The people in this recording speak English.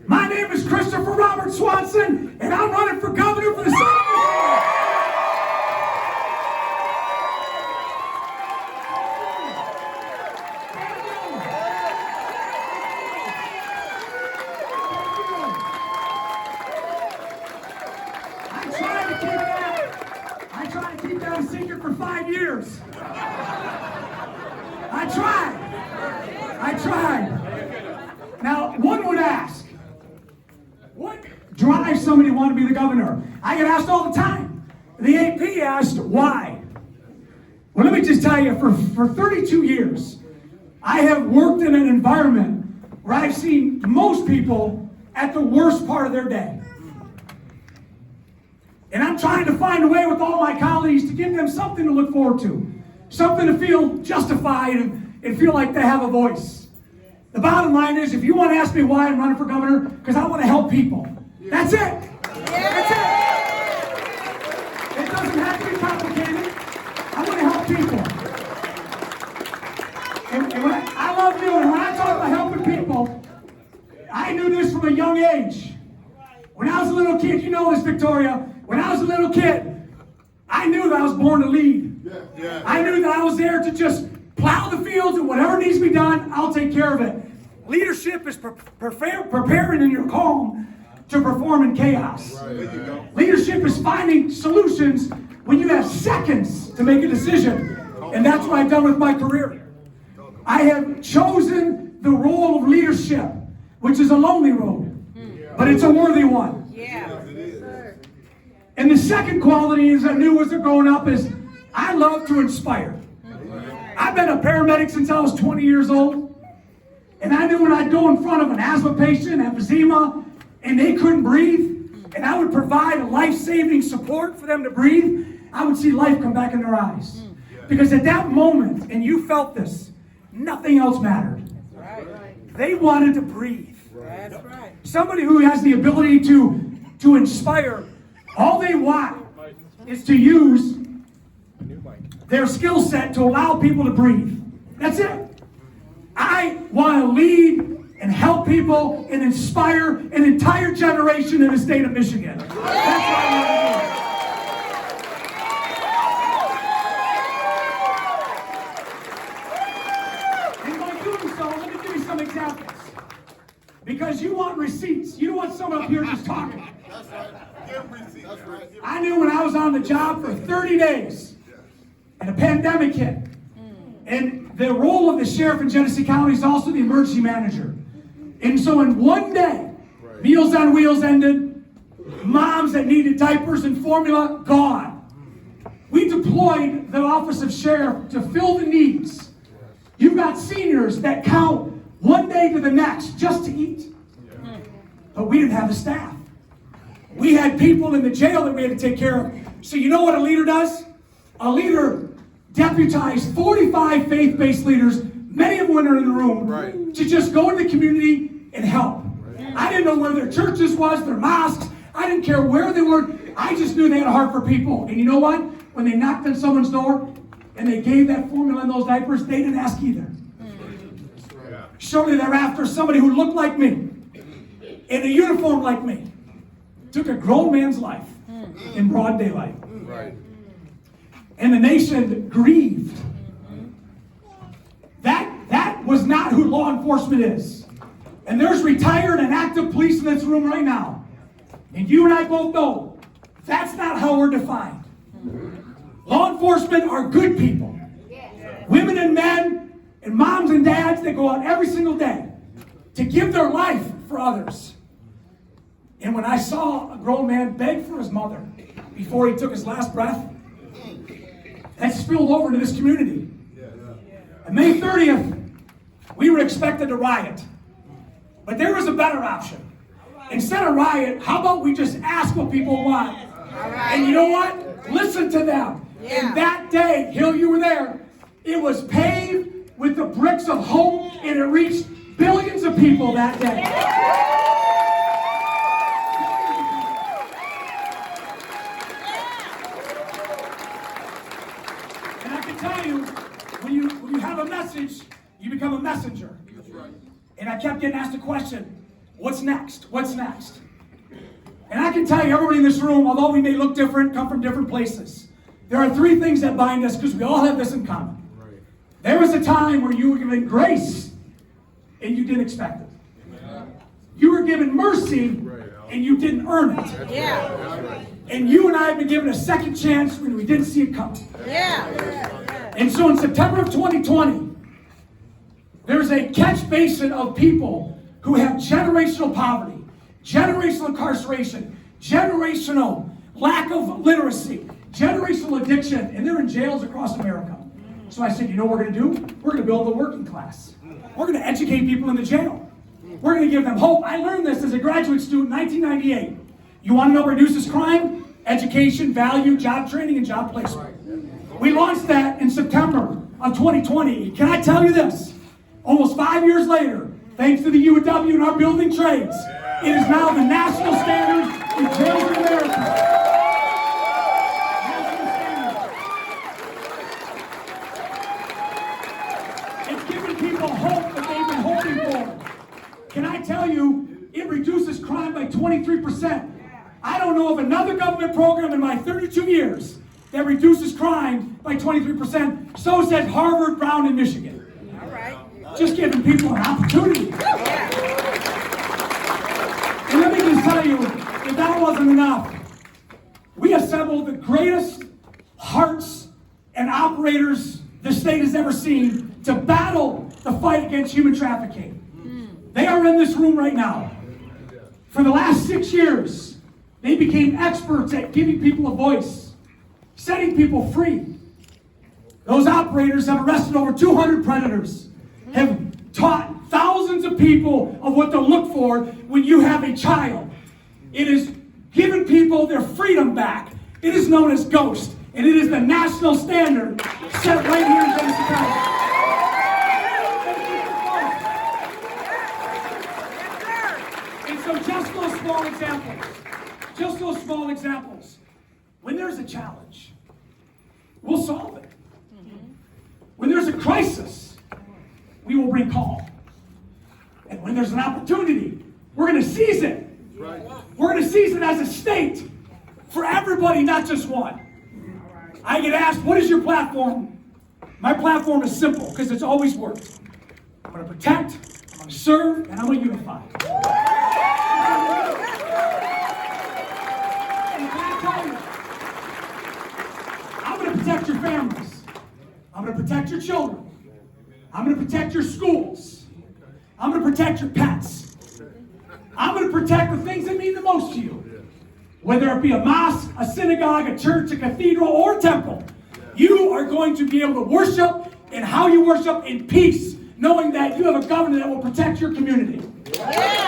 My name is Christopher Robert Swanson, and I'm running for governor for the state of Michigan. I tried to keep that a secret for 5 years. I tried. Now, one would ask, what drives somebody to want to be the governor? I get asked all the time. The AP asked, why? Well, let me just tell you, for 32 years, I have worked in an environment where I've seen most people at the worst part of their day. And I'm trying to find a way with all my colleagues to give them something to look forward to, something to feel justified and feel like they have a voice. The bottom line is, if you want to ask me why I'm running for governor, because I want to help people. That's it. That's it. It doesn't have to be complicated. I want to help people. And when I love doing it. When I talk about helping people, I knew this from a young age. When I was a little kid, you know this, Victoria. When I was a little kid, I knew that I was born to lead. I knew that I was there to just plow the fields, and whatever needs to be done, I'll take care of it. Leadership is preparing in your calm to perform in chaos. Leadership is finding solutions when you have seconds to make a decision. And that's what I've done with my career. I have chosen the role of leadership, which is a lonely road, but it's a worthy one. And the second quality is I knew as a growing up is I love to inspire. I've been a paramedic since I was 20 years old. And I knew when I'd go in front of an asthma patient, emphysema, and they couldn't breathe, and I would provide life-saving support for them to breathe, I would see life come back in their eyes. Because at that moment, and you felt this, nothing else mattered. They wanted to breathe. That's right. Somebody who has the ability to inspire, all they want is to use their skill set to allow people to breathe. That's it. I want to lead and help people and inspire an entire generation in the state of Michigan. That's what I want to do. And by doing so, let me give you some examples. Because you want receipts. You don't want someone up here just talking. That's right. Give receipts. That's right. I knew when I was on the job for 30 days and a pandemic hit. And the role of the sheriff in Genesee County is also the emergency manager. And so in one day, Meals on Wheels ended, moms that needed diapers and formula, gone. We deployed the office of sheriff to fill the needs. You've got seniors that count one day to the next just to eat. But we didn't have the staff. We had people in the jail that we had to take care of. So you know what a leader does? A leader deputized 45 faith-based leaders, many of them are in the room, to just go into the community and help. I didn't know where their churches was, their mosques. I didn't care where they were. I just knew they had a heart for people. And you know what? When they knocked on someone's door and they gave that formula in those diapers, they didn't ask either. Shortly thereafter, somebody who looked like me, in a uniform like me, took a grown man's life in broad daylight. And the nation grieved. That was not who law enforcement is. And there's retired and active police in this room right now. And you and I both know that's not how we're defined. Law enforcement are good people. Women and men and moms and dads that go out every single day to give their life for others. And when I saw a grown man beg for his mother before he took his last breath, that spilled over into this community. On May 30th, we were expected to riot. But there was a better option. Instead of riot, how about we just ask what people want? And you know what? Listen to them. And that day, Hill, you were there, it was paved with the bricks of hope, and it reached billions of people that day. And I can tell you, when you have a message, you become a messenger. And I kept getting asked the question, What's next? What's next? And I can tell you, everybody in this room, although we may look different, come from different places, there are three things that bind us because we all have this in common. Right. There was a time where you were given grace and you didn't expect it. Yeah. You were given mercy and you didn't earn it. Yeah. And you and I have been given a second chance when we didn't see it coming. Yeah. And so in September of 2020, there's a catch basin of people who have generational poverty, generational incarceration, generational lack of literacy, generational addiction, and they're in jails across America. So I said, you know what we're going to do? We're going to build the working class. We're going to educate people in the jail. We're going to give them hope. I learned this as a graduate student in 1998. You want to know what reduces crime? Education, value, job training, and job placement. We launched that in September of 2020. Can I tell you this? Almost 5 years later, thanks to the UW and our building trades, it is now the national standard in jails in America. It's giving people hope that they've been hoping for. Can I tell you, it reduces crime by 23%. I don't know of another government program in my 32 years that reduces crime by 23%. So says Harvard, Brown, and Michigan. All right. Just giving people an opportunity. And let me just tell you, if that wasn't enough, we assembled the greatest hearts and operators the state has ever seen to battle the fight against human trafficking. They are in this room right now. For the last 6 years, they became experts at giving people a voice, setting people free. Those operators have arrested over 200 predators, have taught thousands of people of what to look for when you have a child. It has given people their freedom back. It is known as GHOST, and it is the national standard set right here in Genesee County. And so just those small examples, when there's a challenge, we'll solve it. When there's a crisis, we will bring calm. And when there's an opportunity, we're going to seize it. Right. We're going to seize it as a state for everybody, not just one. I get asked, what is your platform? My platform is simple because it's always worked. I'm going to protect, I'm going to serve, and I'm going to unify. And can I tell you, I'm going to protect your families. I'm going to protect your children. I'm going to protect your schools. I'm going to protect your pets. I'm going to protect the things that mean the most to you. Whether it be a mosque, a synagogue, a church, a cathedral, or a temple, you are going to be able to worship and how you worship in peace, knowing that you have a government that will protect your community. Yeah.